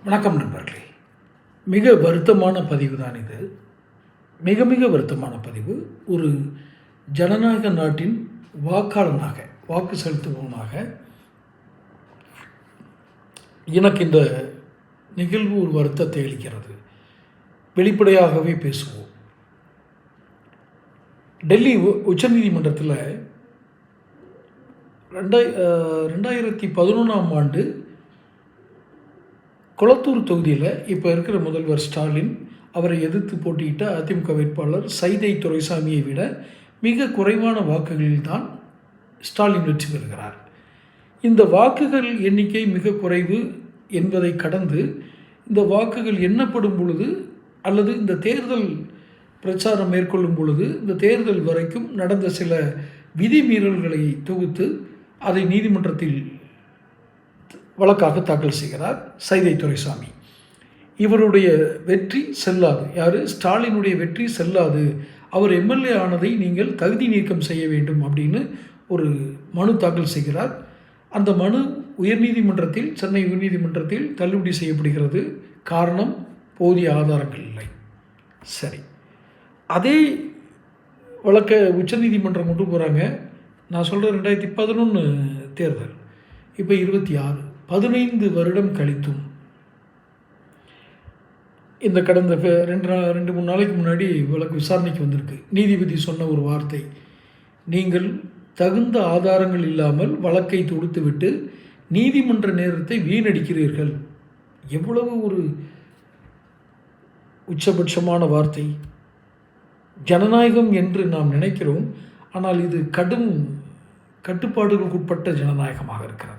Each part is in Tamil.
வணக்கம் நண்பர்களே. மிக வருத்தமான பதிவு தான் இது. மிக மிக வருத்தமான பதிவு. ஒரு ஜனநாயக நாட்டின் வாக்காளனாக, வாக்கு செலுத்துபவனாக எனக்கு இந்த நிகழ்வு ஒரு வருத்தத்தை அளிக்கிறது. வெளிப்படையாகவே பேசுவோம். டெல்லி உச்சநீதிமன்றத்தில் 2011ஆம் ஆண்டு கொளத்தூர் தொகுதியில் இப்போ இருக்கிற முதல்வர் ஸ்டாலின் அவரை எதிர்த்து போட்டியிட்ட அதிமுக வேட்பாளர் சைதை துரைசாமியை விட மிக குறைவான வாக்குகளில் தான் ஸ்டாலின் வெற்றி பெறுகிறார். இந்த வாக்குகள் எண்ணிக்கை மிக குறைவு என்பதை கடந்து இந்த வாக்குகள் எண்ணப்படும் பொழுது அல்லது இந்த தேர்தல் பிரச்சாரம் மேற்கொள்ளும் பொழுது இந்த தேர்தல் வரைக்கும் நடந்த சில விதிமீறல்களை தொகுத்து அதை நீதிமன்றத்தில் வழக்காக தாக்கல் செய்கிறார் சைதை துரைசாமி. இவருடைய வெற்றி செல்லாது. யார்? ஸ்டாலினுடைய வெற்றி செல்லாது. அவர் எம்எல்ஏ ஆனதை நீங்கள் தகுதி நீக்கம் செய்ய வேண்டும் அப்படின்னு ஒரு மனு தாக்கல் செய்கிறார். அந்த மனு உயர்நீதிமன்றத்தில், சென்னை உயர்நீதிமன்றத்தில் தள்ளுபடி செய்யப்படுகிறது. காரணம், போதிய ஆதாரங்கள் இல்லை. சரி, அதே வழக்கை உச்சநீதிமன்றம் கொண்டு போகிறாங்க. நான் சொல்கிறேன் 2011 தேர்தல், இப்போ 26, 15 வருடம் கழித்தும் இந்த கடந்த 2-3 நாளைக்கு முன்னாடி வழக்கு விசாரணைக்கு வந்திருக்கு. நீதிபதி சொன்ன ஒரு வார்த்தை, நீங்கள் தகுந்த ஆதாரங்கள் இல்லாமல் வழக்கை தொடுத்துவிட்டு நீதிமன்ற நேரத்தை வீணடிக்கிறீர்கள். எவ்வளவு ஒரு உச்சபட்சமான வார்த்தை! ஜனநாயகம் என்று நாம் நினைக்கிறோம், ஆனால் இது கடும் கட்டுப்பாடுகளுக்குட்பட்ட ஜனநாயகமாக இருக்கிறது.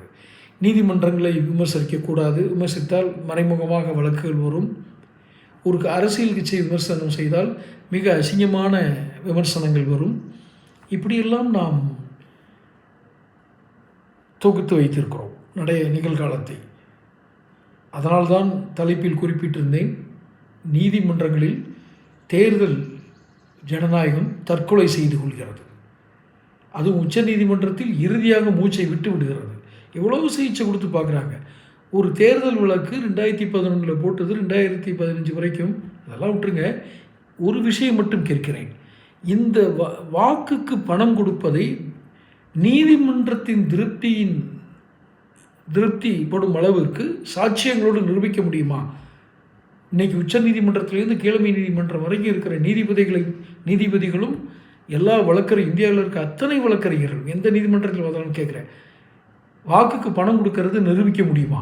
நீதிமன்றங்களை விமர்சிக்கக்கூடாது. விமர்சித்தால் மறைமுகமாக வழக்குகள் வரும். ஒரு அரசியல் கட்சியை விமர்சனம் செய்தால் மிக அசிங்கமான விமர்சனங்கள் வரும். இப்படியெல்லாம் நாம் தொகுத்து வைத்திருக்கிறோம் நிகழ்காலத்தை. அதனால்தான் தலைப்பில் குறிப்பிட்டிருந்தேன், நீதிமன்றங்களில் தேர்தல் ஜனநாயகம் தற்கொலை செய்து கொள்கிறது. அதுவும் உச்ச நீதிமன்றத்தில் இறுதியாக மூச்சை விட்டு விடுகிறது. எவ்வளவு சிகிச்சை கொடுத்து பார்க்குறாங்க. ஒரு தேர்தல் வழக்கு 2011 போட்டது 2015 வரைக்கும், அதெல்லாம் விட்டுருங்க. ஒரு விஷயம் மட்டும் கேட்கிறேன், இந்த வாக்குக்கு பணம் கொடுப்பதை நீதிமன்றத்தின் திருப்தி படும் அளவிற்கு சாட்சியங்களோடு நிரூபிக்க முடியுமா? இன்றைக்கி உச்ச நீதிமன்றத்திலேருந்து கீழமை நீதிமன்றம் வரைக்கும் இருக்கிற நீதிபதிகளும் எல்லா இந்தியாவில் இருக்க அத்தனை வழக்கறிஞர்கள் எந்த நீதிமன்றத்தில் வந்தாலும் கேட்குறேன், வாக்குக்கு பணம் கொடுக்கறது நிரூபிக்க முடியுமா?